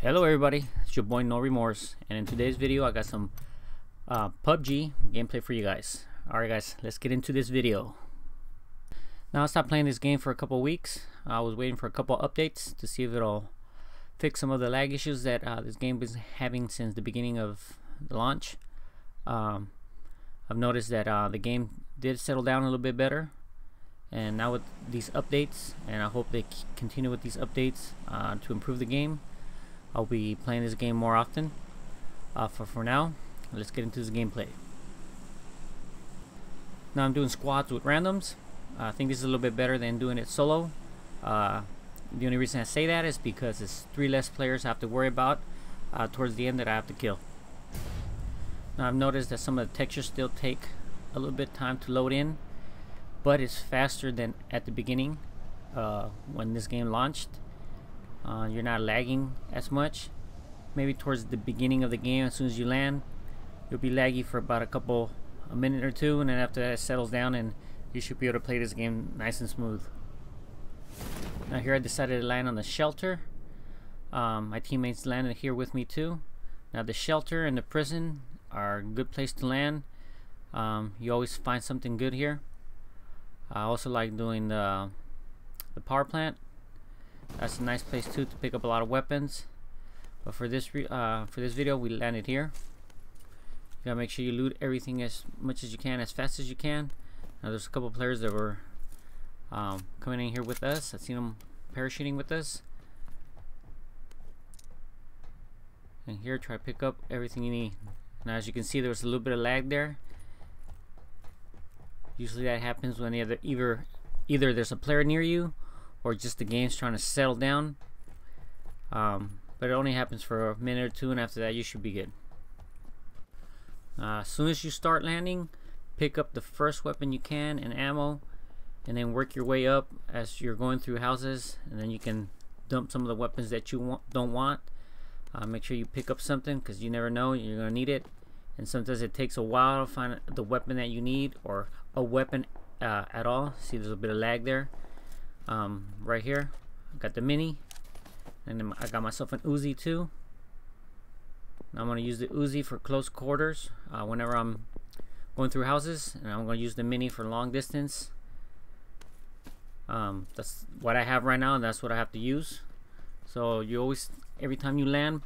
Hello everybody, it's your boy No Remorse, and in today's video I got some PUBG gameplay for you guys. Alright guys, let's get into this video. Now I stopped playing this game for a couple weeks. I was waiting for a couple updates to see if it'll fix some of the lag issues that this game was having since the beginning of the launch. I've noticed that the game did settle down a little bit better, and now with these updates, and I hope they continue with these updates to improve the game. I'll be playing this game more often. For now, let's get into this gameplay. Now I'm doing squads with randoms. I think this is a little bit better than doing it solo. The only reason I say that is because it's 3 less players I have to worry about towards the end that I have to kill. Now I've noticed that some of the textures still take a little bit of time to load in, but it's faster than at the beginning when this game launched. You're not lagging as much. Maybe towards the beginning of the game, as soon as you land, you'll be laggy for about a minute or two, and then after that it settles down and you should be able to play this game nice and smooth. Now here I decided to land on the shelter. My teammates landed here with me too. Now the shelter and the prison are a good place to land. You always find something good here. I also like doing the power plant. That's a nice place too to pick up a lot of weapons. But for this video, we landed here. You gotta make sure you loot everything as much as you can, as fast as you can. Now there's a couple players that were coming in here with us. I've seen them parachuting with us. And here, try to pick up everything you need. Now as you can see, there was a little bit of lag there. Usually that happens when either there's a player near you, or just the game's trying to settle down. But it only happens for a minute or two, and after that you should be good. As soon as you start landing, pick up the first weapon you can and ammo, and then work your way up as you're going through houses, and then you can dump some of the weapons that you don't want. Make sure you pick up something, because you never know, you're going to need it, and sometimes it takes a while to find the weapon that you need, or a weapon at all. See, there's a bit of lag there. Right here I got the mini, and then I got myself an Uzi too. Now I'm going to use the Uzi for close quarters whenever I'm going through houses, and I'm going to use the mini for long distance. That's what I have right now, and that's what I have to use. So you always, every time you land,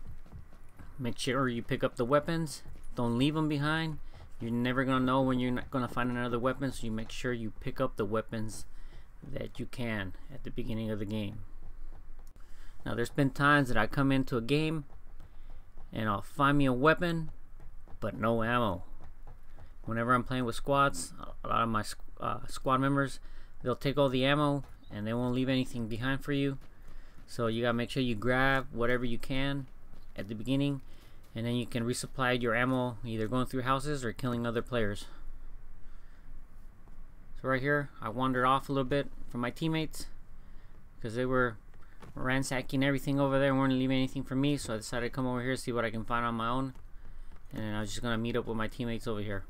make sure you pick up the weapons. Don't leave them behind. You're never going to know when you're not going to find another weapon, so you make sure you pick up the weapons that you can at the beginning of the game. Now there's been times that I come into a game and I'll find me a weapon but no ammo. Whenever I'm playing with squads, a lot of my squad members, they'll take all the ammo and they won't leave anything behind for you. So you gotta make sure you grab whatever you can at the beginning, and then you can resupply your ammo either going through houses or killing other players. Right here I wandered off a little bit from my teammates because they were ransacking everything over there and weren't leaving anything for me, so I decided to come over here, see what I can find on my own, and I was just gonna meet up with my teammates over here.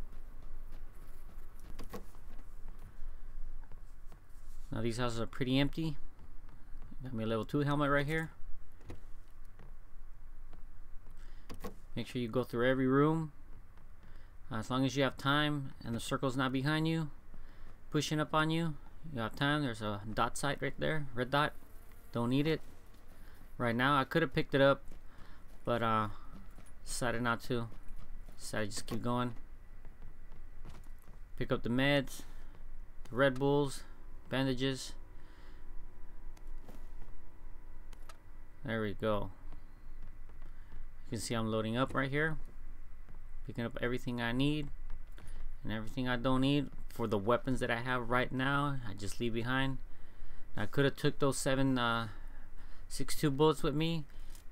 Now these houses are pretty empty. Got me a level 2 helmet right here. Make sure you go through every room as long as you have time and the circle's not behind you pushing up on you. You have time. There's a dot sight right there, red dot. Don't need it right now. I could have picked it up, but decided not to. Decided to just keep going. Pick up the meds, the Red Bulls, bandages. There we go. You can see I'm loading up right here, picking up everything I need and everything I don't need. For the weapons that I have right now, I just leave behind. I could have took those 7.62 bullets with me.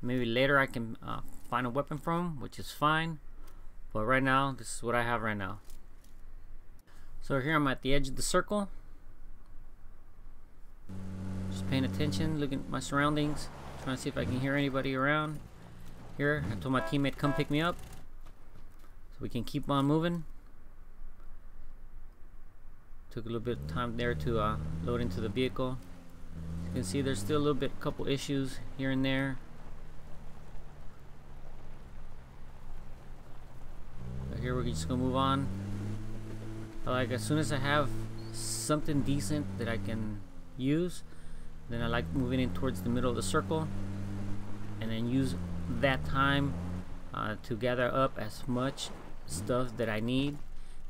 Maybe later I can find a weapon from, which is fine. But right now, this is what I have right now. So here I'm at the edge of the circle, just paying attention, looking at my surroundings, trying to see if I can hear anybody around. Here, I told my teammate come pick me up, so we can keep on moving. Took a little bit of time there to load into the vehicle. You can see there's still a couple issues here and there. we're just gonna move on. Like as soon as I have something decent that I can use, then I like moving in towards the middle of the circle, and then use that time to gather up as much stuff that I need.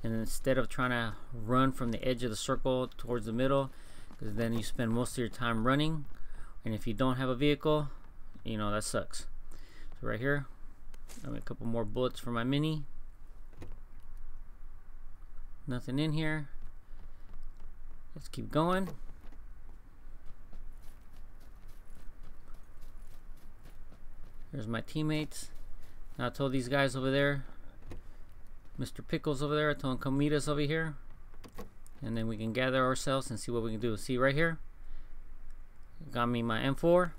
And instead of trying to run from the edge of the circle towards the middle, because then you spend most of your time running, and if you don't have a vehicle, you know, that sucks. So right here, I have a couple more bullets for my mini. Nothing in here. Let's keep going. There's my teammates. Now I told these guys over there, Mr. Pickles over there, I told him come meet us over here, and then we can gather ourselves and see what we can do. See right here, got me my M4.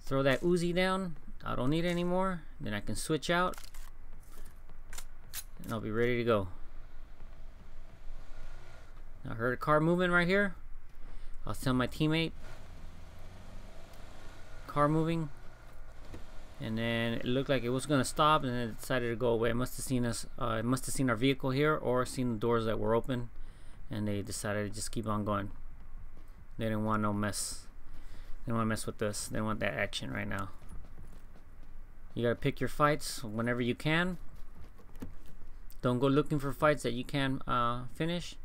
Throw that Uzi down. I don't need it anymore. Then I can switch out, and I'll be ready to go. I heard a car moving right here. I'll tell my teammate, car moving. And then it looked like it was gonna stop, and then it decided to go away. It must have seen us. It must have seen our vehicle here, or seen the doors that were open, and they decided to just keep on going. They didn't want no mess. They didn't want to mess with us. They didn't want that action right now. You gotta pick your fights whenever you can. Don't go looking for fights that you can finish.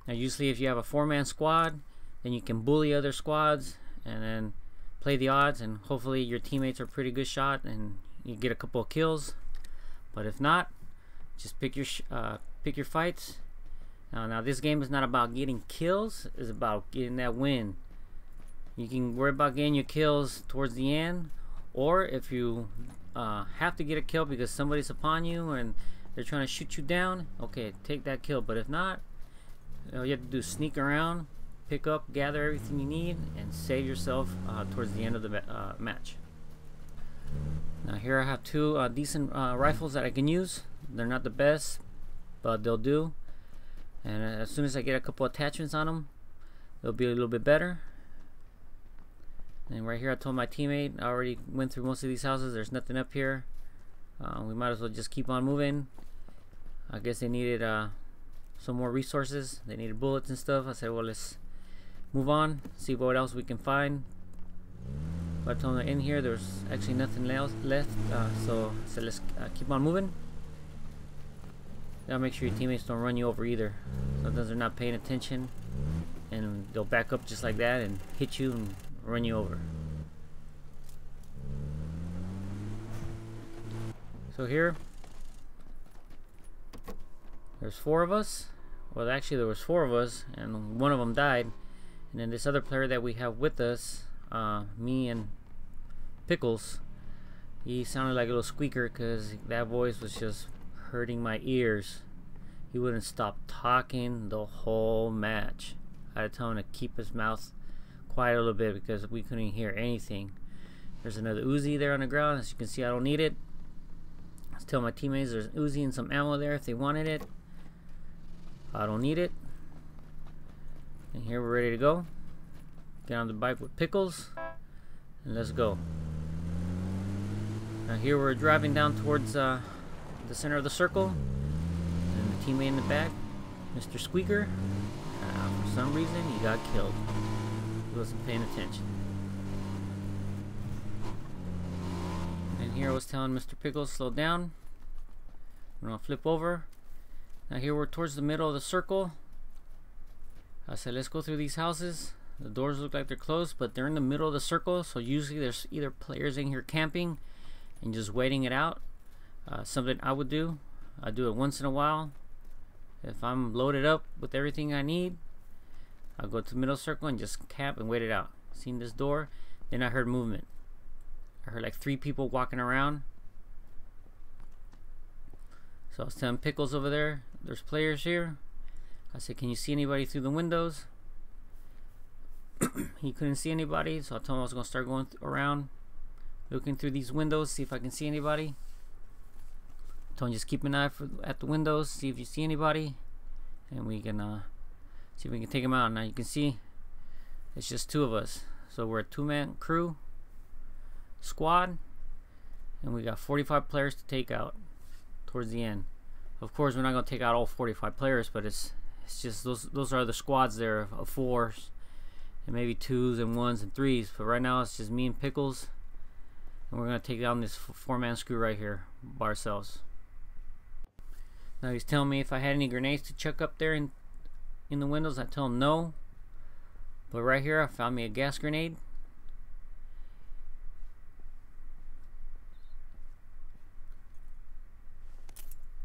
Now, usually, if you have a 4-man squad, then you can bully other squads, and then play the odds, and hopefully your teammates are pretty good shot and you get a couple of kills. But if not, just pick your fights. Now this game is not about getting kills, it's about getting that win. You can worry about getting your kills towards the end, or if you have to get a kill because somebody's upon you and they're trying to shoot you down, okay, take that kill. But if not, all you have to do is sneak around, pick up, gather everything you need, and save yourself towards the end of the match. Now here I have two decent rifles that I can use. They're not the best, but they'll do. And as soon as I get a couple attachments on them, they'll be a little bit better. And right here I told my teammate, I already went through most of these houses, there's nothing up here. We might as well just keep on moving. I guess they needed some more resources. They needed bullets and stuff. I said, well, let's move on, see what else we can find. But I told them in here there's actually nothing else left, so let's keep on moving. Gotta make sure your teammates don't run you over either. Sometimes they're not paying attention and they'll back up just like that and hit you and run you over. So here there's 4 of us. Well, actually there was 4 of us and one of them died. And then this other player that we have with us, me and Pickles, he sounded like a little squeaker because that voice was just hurting my ears. He wouldn't stop talking the whole match. I had to tell him to keep his mouth quiet a little bit because we couldn't hear anything. There's another Uzi there on the ground. As you can see, I don't need it. I was telling my teammates there's an Uzi and some ammo there if they wanted it. I don't need it. And here we're ready to go. Get on the bike with Pickles and let's go. Now here we're driving down towards the center of the circle, and the teammate in the back, Mr. Squeaker, for some reason he got killed. He wasn't paying attention. And here I was telling Mr. Pickles, slow down. I'm gonna flip over. Now here we're towards the middle of the circle. I said let's go through these houses. The doors look like they're closed, but they're in the middle of the circle, so usually there's either players in here camping and just waiting it out. Something I would do. I do it once in a while. If I'm loaded up with everything I need, I'll go to the middle circle and just camp and wait it out. Seen this door, then I heard movement. I heard like 3 people walking around. So I was telling Pickles over there, there's players here. I said, can you see anybody through the windows? He couldn't see anybody, so I told him I was going to start going around, looking through these windows, see if I can see anybody. I told him just keep an eye at the windows, see if you see anybody, and we can see if we can take them out. Now you can see it's just 2 of us, so we're a 2-man crew squad, and we got 45 players to take out towards the end. Of course, we're not gonna take out all 45 players, but it's just those are the squads there of 4s and maybe 2s and 1s and 3s. But right now it's just me and Pickles, and we're gonna take down this 4-man screw right here by ourselves. Now he's telling me if I had any grenades to chuck up there in the windows. I tell him no. But right here I found me a gas grenade.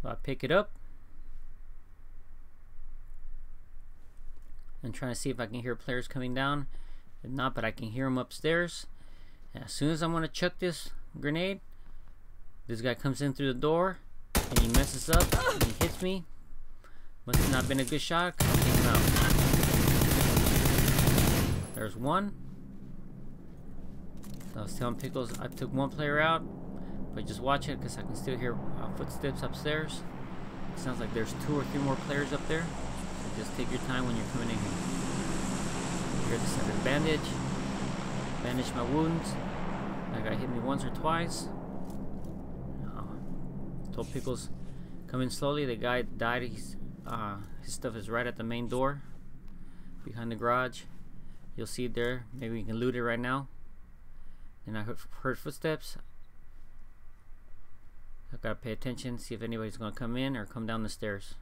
So I pick it up and trying to see if I can hear players coming down. If not, but I can hear them upstairs. And as soon as I'm going to chuck this grenade, this guy comes in through the door and he messes up and he hits me. Must have not been a good shot. I'll take him out. There's one. So I was telling Pickles I took one player out, but just watch it because I can still hear footsteps upstairs. It sounds like there's 2 or 3 more players up there. So just take your time when you're coming in here. Here at the center bandage. Bandage my wounds. That guy hit me once or twice. Told Pickles come in slowly. The guy died. His stuff is right at the main door behind the garage. You'll see it there. Maybe we can loot it right now. And I heard footsteps. I gotta pay attention, see if anybody's gonna come in or come down the stairs.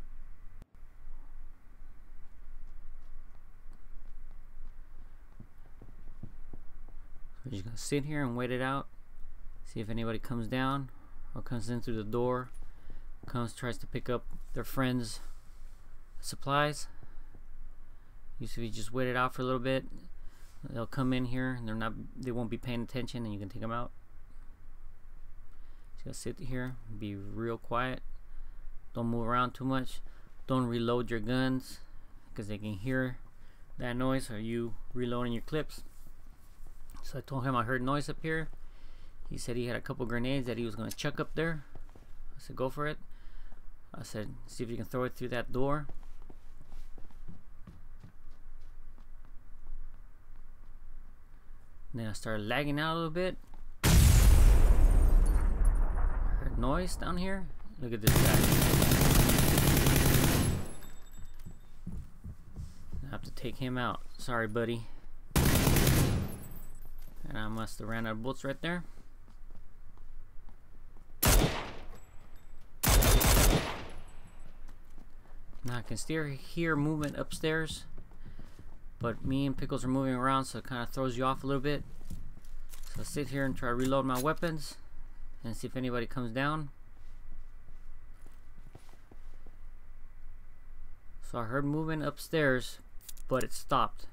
We're just gonna sit here and wait it out. See if anybody comes down or comes in through the door. Tries to pick up their friends' supplies. Usually just wait it out for a little bit. They'll come in here and they won't be paying attention, and you can take them out. Just sit here, be real quiet. Don't move around too much. Don't reload your guns because they can hear that noise or you reloading your clips. So I told him I heard noise up here. He said he had a couple grenades that he was going to chuck up there. I said go for it. I said see if you can throw it through that door. And then I started lagging out a little bit. Noise down here. Look at this guy. I have to take him out. Sorry, buddy. And I must have ran out of bullets right there. Now I can still hear movement upstairs, but me and Pickles are moving around, so it kind of throws you off a little bit. So I sit here and try to reload my weapons and see if anybody comes down. So I heard movement upstairs, but it stopped.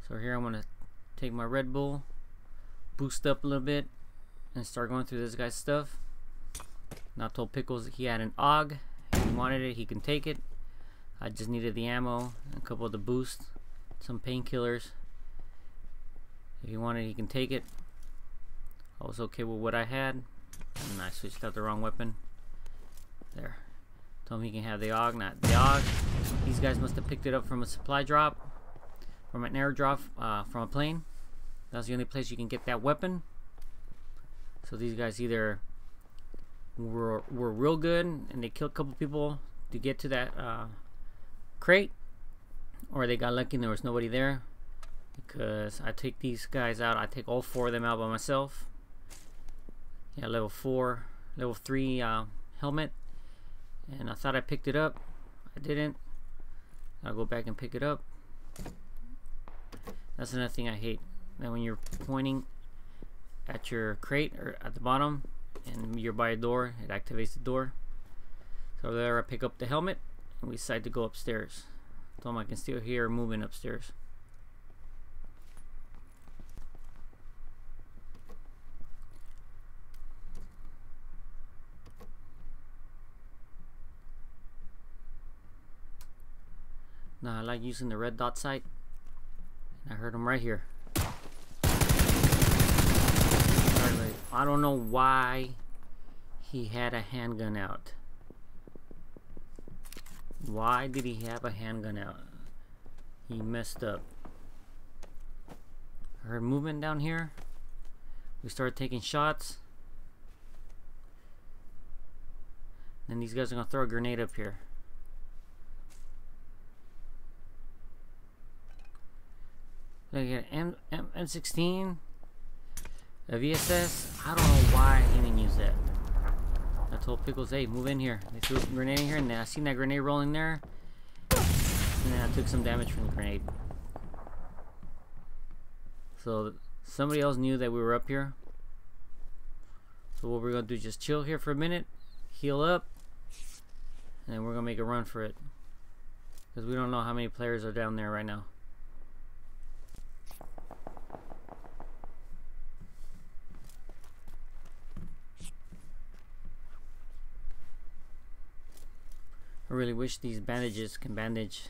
So here I'm gonna take my Red Bull, boost up a little bit, and start going through this guy's stuff. Now I told Pickles he had an AUG. If he wanted it, he can take it. I just needed the ammo, and a couple of the boosts, some painkillers. If he wanted, he can take it. I was okay with what I had, and I switched out the wrong weapon. There. Told him he can have the AUG, not the AUG. These guys must have picked it up from a supply drop, from an airdrop, from a plane. That's the only place you can get that weapon. So these guys either were real good and they killed a couple people to get to that crate, or they got lucky and there was nobody there. Because I take these guys out, I take all 4 of them out by myself. Yeah, level 3 helmet, and I thought I picked it up. I didn't. I'll go back and pick it up. That's another thing I hate. That when you're pointing at your crate or at the bottom and you're by a door, it activates the door. So there I pick up the helmet and we decide to go upstairs. So I can still hear movement upstairs. Now I like using the red dot sight. I heard him right here. I don't know why he had a handgun out. Why did he have a handgun out? He messed up. I heard movement down here. We started taking shots. And these guys are gonna throw a grenade up here. Look at M16, a VSS. I don't know why I didn't use that. I told Pickles, hey, move in here. They threw a grenade in here, and then I seen that grenade rolling there, and then I took some damage from the grenade. So somebody else knew that we were up here. So what we're gonna do is just chill here for a minute, heal up, and then we're gonna make a run for it, because we don't know how many players are down there right now. I really wish these bandages can bandage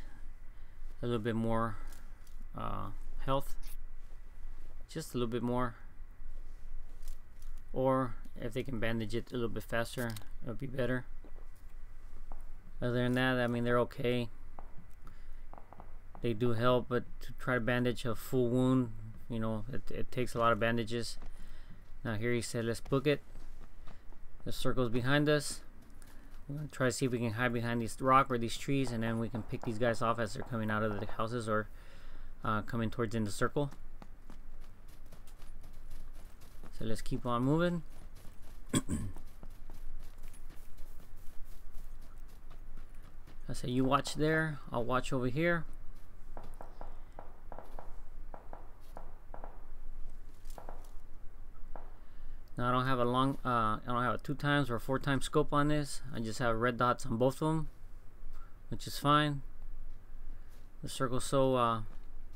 a little bit more health, just a little bit more, or if they can bandage it a little bit faster, it would be better. Other than that, I mean, they're okay. They do help, but to try to bandage a full wound, you know, it takes a lot of bandages. Now here he said, let's book it. The circle's behind us. We're gonna try to see if we can hide behind this rock or these trees, and then we can pick these guys off as they're coming out of the houses or coming towards in the circle. So let's keep on moving. I say you watch there, I'll watch over here. Now I don't have a I don't have a 2x or 4x scope on this. I just have red dots on both of them, which is fine. The circle's so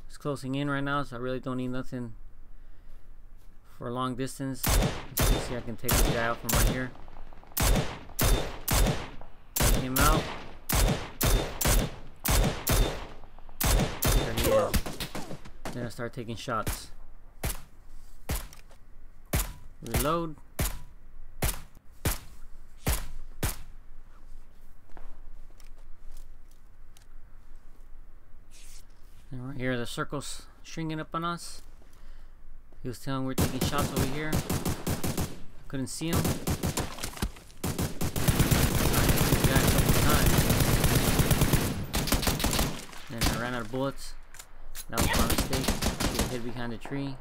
it's closing in right now, so I really don't need nothing for a long distance. As you can see, I can take this guy out from right here. Take him out. There he is. Then I start taking shots. Reload. And right here, the circle's shrinking up on us. He was telling we're taking shots over here. Couldn't see him. And I ran out of bullets. That was my mistake. Get hit behind the tree.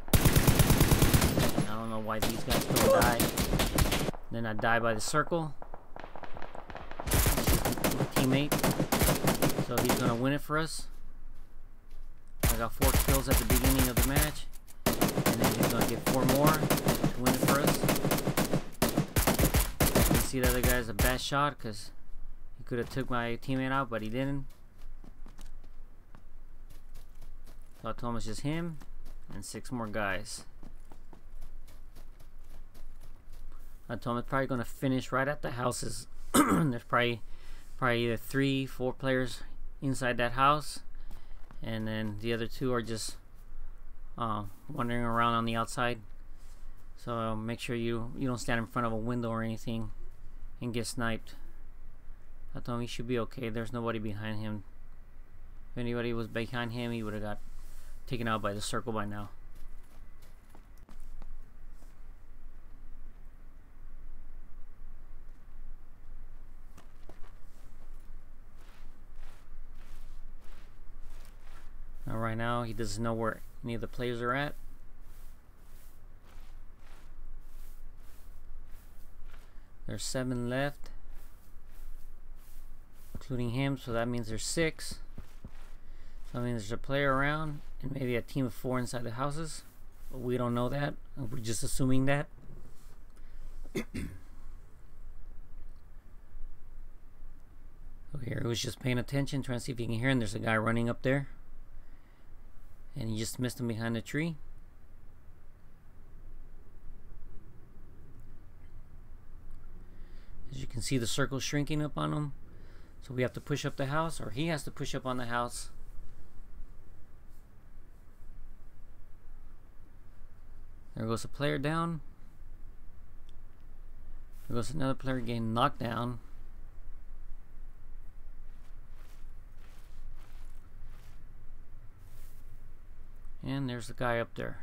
I don't know why these guys don't die. Then I die by the circle. My teammate. So he's gonna win it for us. I got 4 kills at the beginning of the match, and then he's gonna get 4 more to win it for us. You can see the other guy's a bad shot because he could have took my teammate out, but he didn't. So I told him it's just him and 6 more guys. I told him it's probably gonna finish right at the houses. There's probably either 3, 4 players inside that house, and then the other 2 are just wandering around on the outside. So make sure you don't stand in front of a window or anything and get sniped. I told him he should be okay. There's nobody behind him. If anybody was behind him, he would have got taken out by the circle by now. Now right now he doesn't know where any of the players are at. There's 7 left, including him, so that means there's 6. So that means there's a player around and maybe a team of 4 inside the houses, but we don't know that. We're just assuming that. So here he was just paying attention, trying to see if he can hear him. There's a guy running up there, and he just missed him behind the tree. As you can see, the circle's shrinking up on him, so we have to push up the house, or he has to push up on the house. There goes a player down. There goes another player getting knocked down. And there's the guy up there.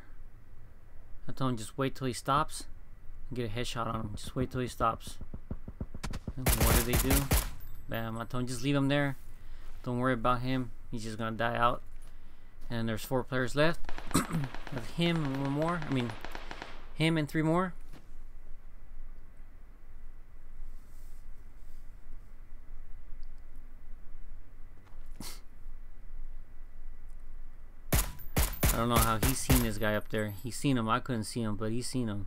I told him just wait till he stops and get a headshot on him. Just wait till he stops. And what do they do? Bam, I told him just leave him there. Don't worry about him. He's just gonna die out. And there's 4 players left. Of him and 1 more. I mean, him and 3 more. I don't know how he's seen this guy up there. He's seen him. I couldn't see him, but he's seen him.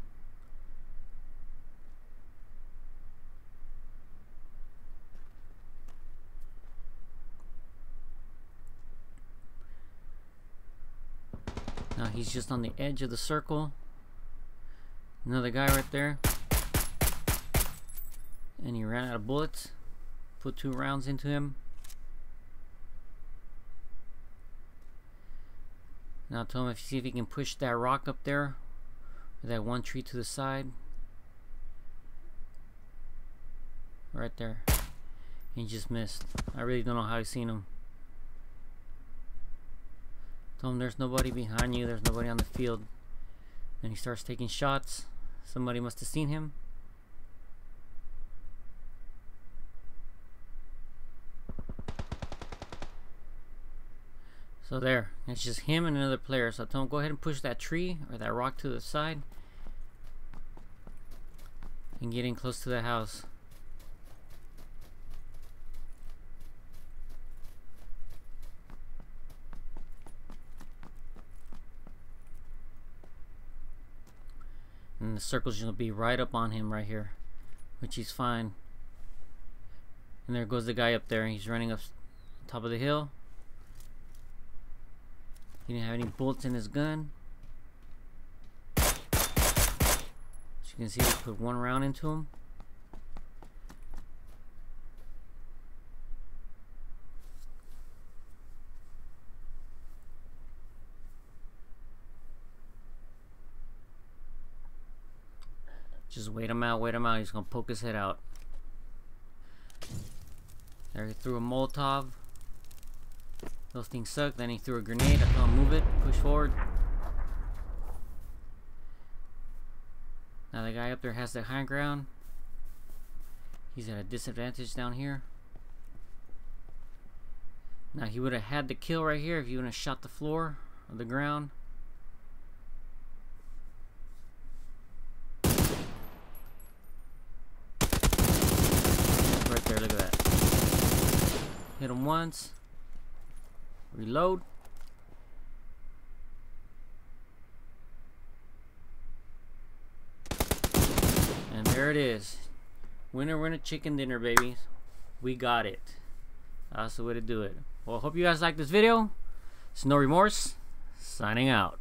Now he's just on the edge of the circle. Another guy right there. And he ran out of bullets. Put 2 rounds into him. Now tell him see if he can push that rock up there. With that 1 tree to the side. Right there. He just missed. I really don't know how he's seen him. Tell him there's nobody behind you. There's nobody on the field. Then he starts taking shots. Somebody must have seen him. So there, it's just him and another player. So I tell him go ahead and push that tree or that rock to the side and get in close to the house. And the circle's gonna be right up on him right here, which he's fine. And there goes the guy up there. He's running up top of the hill. He didn't have any bullets in his gun. As you can see, we put 1 round into him. Just wait him out, wait him out. He's gonna poke his head out. There, he threw a Molotov. Those things suck. Then he threw a grenade. I told him move it, push forward. Now the guy up there has the high ground. He's at a disadvantage down here. Now he would have had the kill right here if he would have shot the floor or the ground. Right there, look at that. Hit him once. Reload. And there it is. Winner, winner, chicken dinner, baby. We got it. That's the way to do it. Well, I hope you guys like this video. It's No Remorse, signing out.